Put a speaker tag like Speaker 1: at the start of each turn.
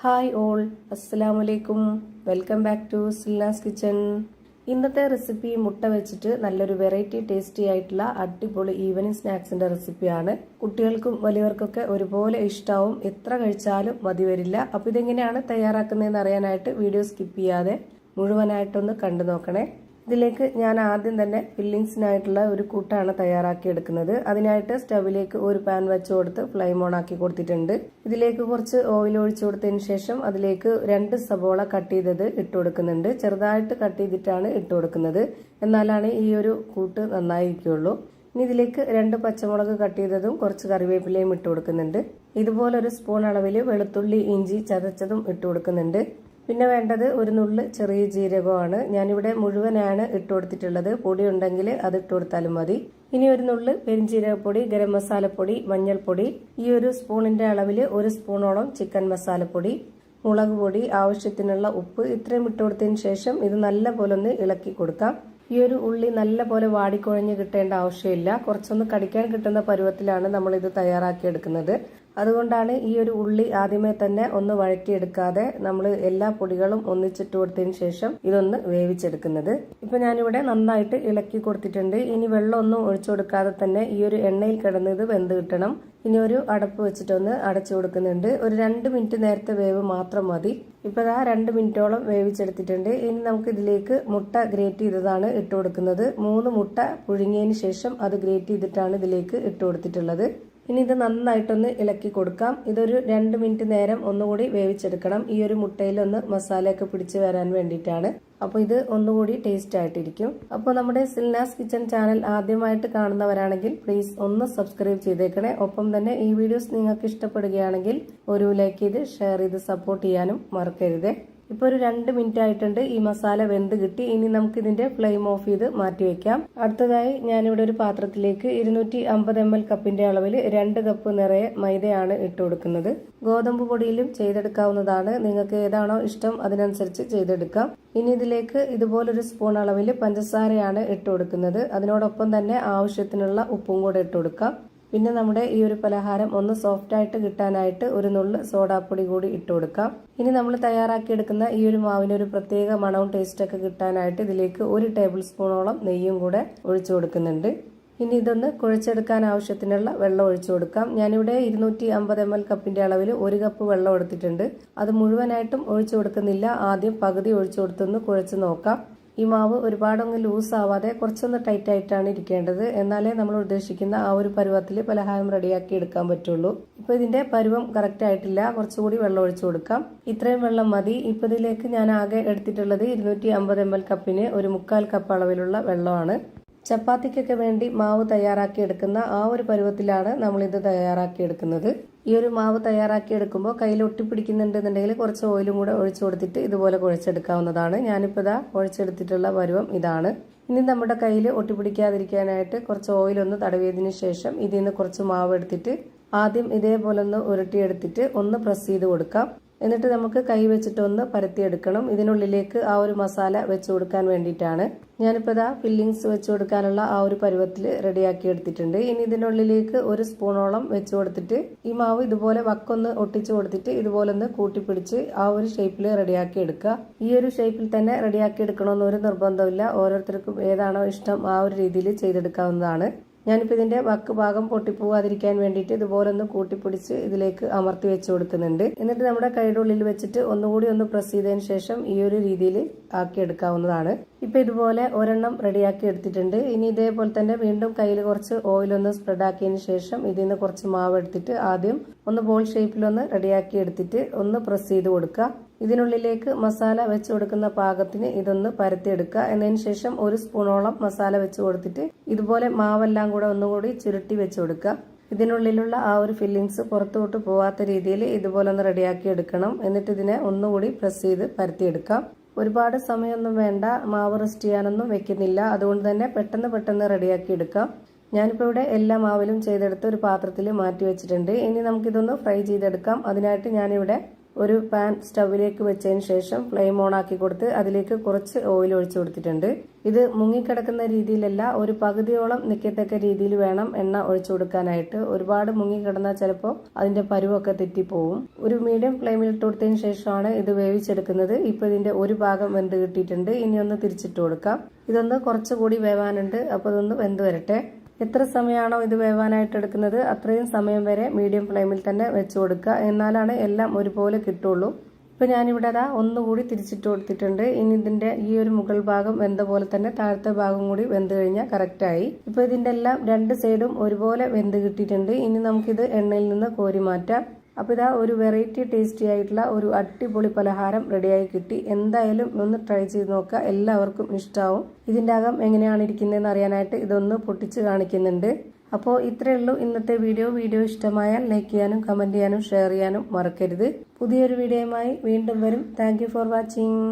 Speaker 1: Hi all, അസ്സലാമു അലൈക്കും. Welcome back to Silnas kitchen. ഇന്നത്തെ റെസിപ്പി മുട്ട വെച്ചിട്ട് നല്ലൊരു വെറൈറ്റി ടേസ്റ്റി ആയിട്ടുള്ള അടിപൊളി ഈവനിങ് സ്നാക്സിന്റെ റെസിപ്പിയാണ്. കുട്ടികൾക്കും വലിയവർക്കൊക്കെ ഒരുപോലെ ഇഷ്ടാവും. എത്ര കഴിച്ചാലും മതി വരില്ല. അപ്പോൾ ഇതെങ്ങനെയാണ് തയ്യാറാക്കുന്നതെന്ന് അറിയാനായിട്ട് വീഡിയോ സ്കിപ്പ് ചെയ്യാതെ മുഴുവനായിട്ടൊന്ന് കണ്ടു നോക്കണേ. ഇതിലേക്ക് ഞാൻ ആദ്യം തന്നെ ഫില്ലിങ്സിനായിട്ടുള്ള ഒരു കൂട്ടാണ് തയ്യാറാക്കി എടുക്കുന്നത്. അതിനായിട്ട് സ്റ്റവിലേക്ക് ഒരു പാൻ വെച്ച് കൊടുത്ത് ഫ്ലെയിം ഓൺ ആക്കി കൊടുത്തിട്ടുണ്ട്. ഇതിലേക്ക് കുറച്ച് ഓയിൽ ഒഴിച്ചു കൊടുത്തതിന് ശേഷം അതിലേക്ക് 2 സബോള കട്ട് ചെയ്തത് ഇട്ട് കൊടുക്കുന്നുണ്ട്. ചെറുതായിട്ട് കട്ട് ചെയ്തിട്ടാണ് ഇട്ട് കൊടുക്കുന്നത്, എന്നാലാണ് ഈ ഒരു കൂട്ട് നന്നായിരിക്കുള്ളൂ. ഇനി ഇതിലേക്ക് 2 പച്ചമുളക് കട്ട് ചെയ്തതും കുറച്ച് കറിവേപ്പിലയും ഇട്ട് കൊടുക്കുന്നുണ്ട്. ഇതുപോലെ ഒരു സ്പൂൺ അളവിൽ വെളുത്തുള്ളി ഇഞ്ചി ചതച്ചതും ഇട്ട് കൊടുക്കുന്നുണ്ട്. പിന്നെ വേണ്ടത് ഒരു നുള്ള് ചെറിയ ജീരകമാണ്. ഞാനിവിടെ മുഴുവനാണ് ഇട്ട് കൊടുത്തിട്ടുള്ളത്. പൊടി ഉണ്ടെങ്കിൽ അത് ഇട്ട് കൊടുത്താലും മതി. ഇനി ഒരു നുള്ള് പെരിഞ്ജീരകപ്പൊടി, ഗരം മസാലപ്പൊടി, മഞ്ഞൾപ്പൊടി, ഈ ഒരു സ്പൂണിന്റെ അളവിൽ 1 സ്പൂണോളം ചിക്കൻ മസാലപ്പൊടി, മുളക് പൊടി, ആവശ്യത്തിനുള്ള ഉപ്പ്, ഇത്രയും ഇട്ട് കൊടുത്തതിന് ശേഷം ഇത് നല്ല പോലെ ഒന്ന് ഇളക്കി കൊടുക്കാം. ഈ ഒരു ഉള്ളി നല്ല പോലെ വാടിക്കുഴഞ്ഞ് കിട്ടേണ്ട ആവശ്യമില്ല. കുറച്ചൊന്ന് കടിക്കാൻ കിട്ടുന്ന പരുവത്തിലാണ് നമ്മൾ ഇത് തയ്യാറാക്കിയെടുക്കുന്നത്. അതുകൊണ്ടാണ് ഈ ഒരു ഉള്ളി ആദ്യമേ തന്നെ ഒന്ന് വഴറ്റിയെടുക്കാതെ നമ്മൾ എല്ലാ പൊടികളും ഒന്നിച്ചിട്ട് കൊടുത്തതിന് ശേഷം ഇതൊന്ന് വേവിച്ചെടുക്കുന്നത്. ഇപ്പൊ ഞാനിവിടെ നന്നായിട്ട് ഇളക്കി കൊടുത്തിട്ടുണ്ട്. ഇനി വെള്ളമൊന്നും ഒഴിച്ചു കൊടുക്കാതെ തന്നെ ഈ ഒരു എണ്ണയിൽ കിടന്ന് ഇത് വെന്ത് കിട്ടണം. ഇനി ഒരു അടപ്പ് വെച്ചിട്ടൊന്ന് അടച്ചു കൊടുക്കുന്നുണ്ട്. ഒരു 2 മിനിറ്റ് നേരത്തെ വേവ് മാത്രം മതി. ഇപ്പൊ ആ 2 മിനിറ്റോളം വേവിച്ചെടുത്തിട്ടുണ്ട്. ഇനി നമുക്ക് ഇതിലേക്ക് മുട്ട ഗ്രേറ്റ് ചെയ്തതാണ് ഇട്ട് കൊടുക്കുന്നത്. 3 മുട്ട പുഴുങ്ങിയതിന് ശേഷം അത് ഗ്രേറ്റ് ചെയ്തിട്ടാണ് ഇതിലേക്ക് ഇട്ട് കൊടുത്തിട്ടുള്ളത്. ഇനി ഇത് നന്നായിട്ടൊന്ന് ഇളക്കി കൊടുക്കാം. ഇതൊരു 2 മിനിറ്റ് നേരം ഒന്നുകൂടി വേവിച്ചെടുക്കണം. ഈ ഒരു മുട്ടയിലൊന്ന് മസാലയൊക്കെ പിടിച്ചു വരാൻ വേണ്ടിയിട്ടാണ്. അപ്പോൾ ഇത് ഒന്നുകൂടി ടേസ്റ്റ് ആയിട്ടിരിക്കും. അപ്പോൾ നമ്മുടെ സിൽനാസ് കിച്ചൺ ചാനൽ ആദ്യമായിട്ട് കാണുന്നവരാണെങ്കിൽ പ്ലീസ് ഒന്ന് സബ്സ്ക്രൈബ് ചെയ്തേക്കണേ. ഒപ്പം തന്നെ ഈ വീഡിയോസ് നിങ്ങൾക്ക് ഇഷ്ടപ്പെടുകയാണെങ്കിൽ ഒരു ലൈക്ക് ചെയ്ത് ഷെയർ ചെയ്ത് സപ്പോർട്ട് ചെയ്യാനും മറക്കരുതേ. ഇപ്പൊ ഒരു 2 മിനിറ്റ് ആയിട്ടുണ്ട്. ഈ മസാല വെന്ത് കിട്ടി. ഇനി നമുക്ക് ഇതിന്റെ ഫ്ലെയിം ഓഫ് ചെയ്ത് മാറ്റി വെക്കാം. അടുത്തതായി ഞാനിവിടെ ഒരു പാത്രത്തിലേക്ക് 250 ml കപ്പിന്റെ അളവിൽ 2 കപ്പ് നിറയെ മൈദയാണ് ഇട്ട് കൊടുക്കുന്നത്. ഗോതമ്പ് പൊടിയിലും ചെയ്തെടുക്കാവുന്നതാണ്. നിങ്ങൾക്ക് ഏതാണോ ഇഷ്ടം അതിനനുസരിച്ച് ചെയ്തെടുക്കാം. ഇനി ഇതിലേക്ക് ഇതുപോലൊരു സ്പൂൺ അളവിൽ പഞ്ചസാരയാണ് ഇട്ട് കൊടുക്കുന്നത്. അതിനോടൊപ്പം തന്നെ ആവശ്യത്തിനുള്ള ഉപ്പും കൂടെ ഇട്ട് കൊടുക്കാം. പിന്നെ നമ്മുടെ ഈ ഒരു പലഹാരം ഒന്ന് സോഫ്റ്റ് ആയിട്ട് കിട്ടാനായിട്ട് ഒരു നുള്ള് സോഡാപ്പൊടി കൂടി ഇട്ട് കൊടുക്കാം. ഇനി നമ്മൾ തയ്യാറാക്കിയെടുക്കുന്ന ഈ ഒരു മാവിന് ഒരു പ്രത്യേക മണവും ടേസ്റ്റൊക്കെ കിട്ടാനായിട്ട് ഇതിലേക്ക് 1 ടേബിൾ സ്പൂണോളം നെയ്യും കൂടെ ഒഴിച്ചു കൊടുക്കുന്നുണ്ട്. ഇനി ഇതൊന്ന് കുഴച്ചെടുക്കാൻ ആവശ്യത്തിനുള്ള വെള്ളം ഒഴിച്ചു കൊടുക്കാം. ഞാനിവിടെ 250 ml കപ്പിന്റെ അളവിൽ 1 കപ്പ് വെള്ളം എടുത്തിട്ടുണ്ട്. അത് മുഴുവനായിട്ടും ഒഴിച്ചു കൊടുക്കുന്നില്ല. ആദ്യം പകുതി ഒഴിച്ചു കൊടുത്തൊന്ന് കുഴച്ച് നോക്കാം. ഈ മാവ് ഒരുപാടൊന്ന് ലൂസ് ആവാതെ കുറച്ചൊന്ന് ടൈറ്റ് ആയിട്ടാണ് ഇരിക്കേണ്ടത്. എന്നാലേ നമ്മൾ ഉദ്ദേശിക്കുന്ന ആ ഒരു പരുവത്തിൽ പലഹാരം റെഡിയാക്കി എടുക്കാൻ പറ്റുള്ളൂ. ഇപ്പൊ ഇതിന്റെ പരുവം കറക്റ്റ് ആയിട്ടില്ല. കുറച്ചുകൂടി വെള്ളം ഒഴിച്ചു കൊടുക്കാം. ഇത്രയും വെള്ളം മതി. ഇപ്പൊ ഇതിലേക്ക് ഞാൻ ആകെ എടുത്തിട്ടുള്ളത് 250 ml കപ്പിന് 1/4 കപ്പ് അളവിലുള്ള വെള്ളമാണ്. ചപ്പാത്തിക്കൊക്കെ വേണ്ടി മാവ് തയ്യാറാക്കി എടുക്കുന്ന ആ ഒരു പരുവത്തിലാണ് നമ്മളിത് തയ്യാറാക്കി എടുക്കുന്നത്. ഈ ഒരു മാവ് തയ്യാറാക്കി എടുക്കുമ്പോൾ കയ്യിൽ ഒട്ടിപ്പിടിക്കുന്നുണ്ടെന്നുണ്ടെങ്കിൽ കുറച്ച് ഓയിലും കൂടെ ഒഴിച്ചു കൊടുത്തിട്ട് ഇതുപോലെ കുഴച്ചെടുക്കാവുന്നതാണ്. ഞാനിപ്പോൾ ഇതാ കുഴച്ചെടുത്തിട്ടുള്ള പരുവം ഇതാണ്. ഇനി നമ്മുടെ കയ്യിൽ ഒട്ടിപ്പിടിക്കാതിരിക്കാനായിട്ട് കുറച്ച് ഓയിലൊന്ന് തടവിയതിനു ശേഷം ഇതിൽ നിന്ന് കുറച്ച് മാവ് എടുത്തിട്ട് ആദ്യം ഇതേപോലെ ഒന്ന് ഉരുട്ടിയെടുത്തിട്ട് ഒന്ന് പ്രസ് ചെയ്ത് കൊടുക്കാം. എന്നിട്ട് നമുക്ക് കൈ വെച്ചിട്ട് ഒന്ന് പരത്തിയെടുക്കണം. ഇതിനുള്ളിലേക്ക് ആ ഒരു മസാല വെച്ച് കൊടുക്കാൻ വേണ്ടിയിട്ടാണ്. ഞാനിപ്പോൾ ഇതാ ഫില്ലിങ്സ് വെച്ച് കൊടുക്കാനുള്ള ആ ഒരു പരുവത്തിൽ റെഡിയാക്കി എടുത്തിട്ടുണ്ട്. ഇനി ഇതിനുള്ളിലേക്ക് 1 സ്പൂണോളം വെച്ച് കൊടുത്തിട്ട് ഈ മാവ് ഇതുപോലെ വക്കൊന്ന് ഒട്ടിച്ചു കൊടുത്തിട്ട് ഇതുപോലെ ഒന്ന് കൂട്ടിപ്പിടിച്ച് ആ ഒരു ഷേപ്പിൽ റെഡിയാക്കി എടുക്കുക. ഈ ഒരു ഷേപ്പിൽ തന്നെ റെഡിയാക്കി എടുക്കണമെന്ന് ഒരു നിർബന്ധമില്ല. ഓരോരുത്തർക്കും ഏതാണോ ഇഷ്ടം ആ ഒരു രീതിയിൽ ചെയ്തെടുക്കാവുന്നതാണ്. ഞാനിപ്പോൾ ഇതിന്റെ വക്ക് ഭാഗം പൊട്ടിപ്പോവാതിരിക്കാൻ വേണ്ടിയിട്ട് ഇതുപോലെ ഒന്ന് കൂട്ടിപ്പിടിച്ച് ഇതിലേക്ക് അമർത്തി വെച്ച് കൊടുക്കുന്നുണ്ട്. എന്നിട്ട് നമ്മുടെ കൈയുടെ ഉള്ളിൽ വെച്ചിട്ട് ഒന്നുകൂടി ഒന്ന് പ്രസ് ചെയ്തതിന് ശേഷം ഈ ഒരു രീതിയിൽ ആക്കി എടുക്കാവുന്നതാണ്. ഇപ്പൊ ഇതുപോലെ ഒരെണ്ണം റെഡിയാക്കി എടുത്തിട്ടുണ്ട്. ഇനി ഇതേപോലെ തന്നെ വീണ്ടും കയ്യിൽ കുറച്ച് ഓയിലൊന്ന് സ്പ്രെഡ് ആക്കിയതിന് ശേഷം ഇതിൽ നിന്ന് കുറച്ച് മാവ് എടുത്തിട്ട് ആദ്യം ഒന്ന് ബോൾ ഷേപ്പിലൊന്ന് റെഡിയാക്കി എടുത്തിട്ട് ഒന്ന് പ്രസ് ചെയ്ത് കൊടുക്കുക. ഇതിനുള്ളിലേക്ക് മസാല വെച്ച് കൊടുക്കുന്ന പാകത്തിന് ഇതൊന്ന് പരത്തിയെടുക്കുക. എന്നതിന് ശേഷം 1 സ്പൂണോളം മസാല വെച്ച് കൊടുത്തിട്ട് ഇതുപോലെ മാവെല്ലാം കൂടെ ഒന്നുകൂടി ചുരുട്ടി വെച്ച് കൊടുക്കുക. ഇതിനുള്ളിലുള്ള ആ ഒരു ഫില്ലിങ്സ് പുറത്തോട്ട് പോവാത്ത രീതിയിൽ ഇതുപോലെ ഒന്ന് റെഡിയാക്കി എടുക്കണം. എന്നിട്ട് ഇതിനെ ഒന്നുകൂടി പ്രസ് ചെയ്ത് പരത്തിയെടുക്കാം. ഒരുപാട് സമയമൊന്നും വേണ്ട. മാവ് റെസ്റ്റ് ചെയ്യാനൊന്നും വെക്കുന്നില്ല. അതുകൊണ്ട് തന്നെ പെട്ടെന്ന് റെഡിയാക്കി എടുക്കാം. ഞാനിപ്പോൾ ഇവിടെ എല്ലാ മാവിലും ചെയ്തെടുത്ത് ഒരു പാത്രത്തിൽ മാറ്റി വെച്ചിട്ടുണ്ട്. ഇനി നമുക്കിതൊന്ന് ഫ്രൈ ചെയ്തെടുക്കാം. അതിനായിട്ട് ഞാനിവിടെ ഒരു പാൻ സ്റ്റവിലേക്ക് വെച്ചതിന് ശേഷം ഫ്ലെയിം ഓൺ ആക്കി കൊടുത്ത് അതിലേക്ക് കുറച്ച് ഓയിൽ ഒഴിച്ചു കൊടുത്തിട്ടുണ്ട്. ഇത് മുങ്ങിക്കിടക്കുന്ന രീതിയിലല്ല, ഒരു പകുതിയോളം നിൽക്കത്തക്ക രീതിയിൽ വേണം എണ്ണ ഒഴിച്ചു കൊടുക്കാനായിട്ട്. ഒരുപാട് മുങ്ങിക്കിടന്നാൽ ചിലപ്പോൾ അതിന്റെ പരുവൊക്കെ തെറ്റിപ്പോവും. ഒരു മീഡിയം ഫ്ലെയിമിൽ ഇട്ട് കൊടുത്തതിന് ശേഷമാണ് ഇത് വേവിച്ചെടുക്കുന്നത്. ഇപ്പൊ ഇതിന്റെ ഒരു ഭാഗം വെന്ത് കിട്ടിയിട്ടുണ്ട്. ഇനി ഒന്ന് തിരിച്ചിട്ട് കൊടുക്കാം. ഇതൊന്ന് കുറച്ചുകൂടി വേവാനുണ്ട്. അപ്പോൾ ഇതൊന്ന് വെന്ത് വരട്ടെ. എത്ര സമയമാണോ ഇത് വേവാനായിട്ട് എടുക്കുന്നത് അത്രയും സമയം വരെ മീഡിയം ഫ്ലെയിമിൽ തന്നെ വെച്ച് കൊടുക്കുക. എന്നാലാണ് എല്ലാം ഒരുപോലെ കിട്ടുള്ളൂ. ഇപ്പൊ ഞാനിവിടെ ഒന്നുകൂടി തിരിച്ചിട്ട് കൊടുത്തിട്ടുണ്ട്. ഇനി ഇതിന്റെ ഈ ഒരു മുകൾ ഭാഗം വെന്ത പോലെ തന്നെ താഴത്തെ ഭാഗം കൂടി വെന്ത് കഴിഞ്ഞാൽ കറക്റ്റായി. ഇപ്പൊ ഇതിന്റെ എല്ലാം രണ്ട് സൈഡും ഒരുപോലെ വെന്ത് കിട്ടിയിട്ടുണ്ട്. ഇനി നമുക്കിത് എണ്ണയിൽ നിന്ന് കോരി മാറ്റാം. അപ്പോൾ ഒരു വെറൈറ്റി ടേസ്റ്റി ആയിട്ടുള്ള ഒരു അടിപൊളി പലഹാരം റെഡിയായി കിട്ടി. എന്തായാലും ഒന്ന് ട്രൈ ചെയ്ത് നോക്കുക, എല്ലാവർക്കും ഇഷ്ടാവും. ഇതിൻ്റെ അകം എങ്ങനെയാണ് ഇരിക്കുന്നതെന്ന് അറിയാനായിട്ട് ഇതൊന്ന് പൊട്ടിച്ച് കാണിക്കുന്നുണ്ട്. അപ്പോൾ ഇത്രയേ ഉള്ളൂ ഇന്നത്തെ വീഡിയോ ഇഷ്ടമായാൽ ലൈക്ക് ചെയ്യാനും കമന്റ് ചെയ്യാനും ഷെയർ ചെയ്യാനും മറക്കരുത്. പുതിയൊരു വീഡിയോയുമായി വീണ്ടും വരും. Thank you for watching.